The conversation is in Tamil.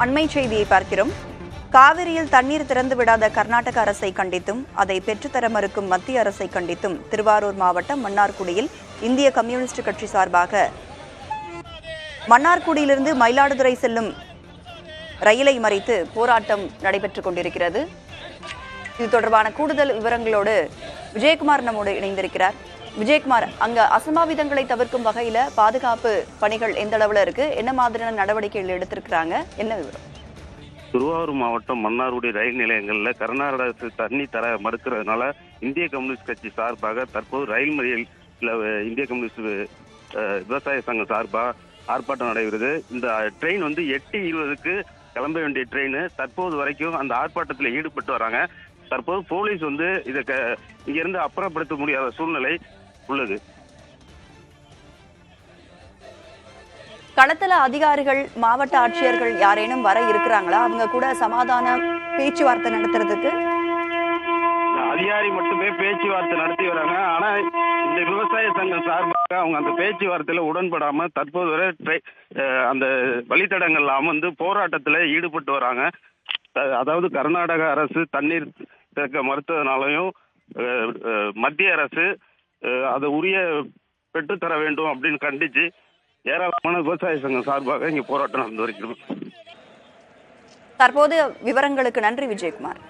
அண்மை செய்தியை பார்க்கிறோம். காவிரியில் தண்ணீர் திறந்து விடாத கர்நாடக அரசை கண்டித்தும் அதை பெற்றுத்தர மறுக்கும் மத்திய அரசை கண்டித்தும் திருவாரூர் மாவட்டம் மன்னார்குடியில் இந்திய கம்யூனிஸ்ட் கட்சி சார்பாக மன்னார்குடியிலிருந்து மயிலாடுதுறை செல்லும் ரயிலை மறித்து போராட்டம் நடைபெற்றுக் கொண்டிருக்கிறது. இது தொடர்பான கூடுதல் விவரங்களோடு விஜயகுமார் நம்மோடு இணைந்திருக்கிறார். விஜயகுமார், அங்க அசம்பாவிதங்களை தவிர்க்கும் வகையில பாதுகாப்பு பணிகள் எந்த அளவுல இருக்கு, என்ன மாதிரியான நடவடிக்கைகள் எடுத்திருக்கிறாங்க, என்ன விவரம்? திருவாரூர் மாவட்டம் மன்னார்குடி ரயில் நிலையங்கள்ல கர்நாடக அரசு தண்ணி தர மறுக்கிறதுனால இந்திய கம்யூனிஸ்ட் கட்சி சார்பாக தற்போது ரயில் மறியல் இந்திய கம்யூனிஸ்ட் விவசாய சங்கம் சார்பாக ஆர்ப்பாட்டம் நடைபெறுது. இந்த ட்ரெயின் 8:20க்கு கிளம்ப வேண்டிய ட்ரெயின் தற்போது வரைக்கும் அந்த ஆர்ப்பாட்டத்தில் ஈடுபட்டு வராங்க. தற்போது போலீஸ் இதை இங்கிருந்து அப்புறப்படுத்த முடியாத சூழ்நிலை உள்ளது. களத்துல அதிகாரிகள், மாவட்ட ஆட்சியர்கள் யாரேனும் வர இருக்கிறாங்களா? அவங்க கூட சமாதான பேச்சுவார்த்தை நடத்துறதுக்கு அதிகாரி மட்டுமே பேச்சுவார்த்தை நடத்தி வராங்க. ஆனா இந்த விவசாய சங்கம் சார்பாக அவங்க அந்த பேச்சுவார்த்தையில உடன்படாம தற்போது வரை அந்த வழித்தடங்கள்ல அமர்ந்து போராட்டத்துல ஈடுபட்டு வராங்க. அதாவது கர்நாடக அரசு தண்ணீர் திறக்க மறுத்ததுனாலையும் மத்திய அரசு அதை உரிய பெற்றுத்தர வேண்டும் அப்படின்னு கண்டிச்சு ஏராளமான விவசாய சங்கம் சார்பாக இங்க போராட்டம் நடந்து வருகிறது. தற்போது விவரங்களுக்கு நன்றி விஜயகுமார்.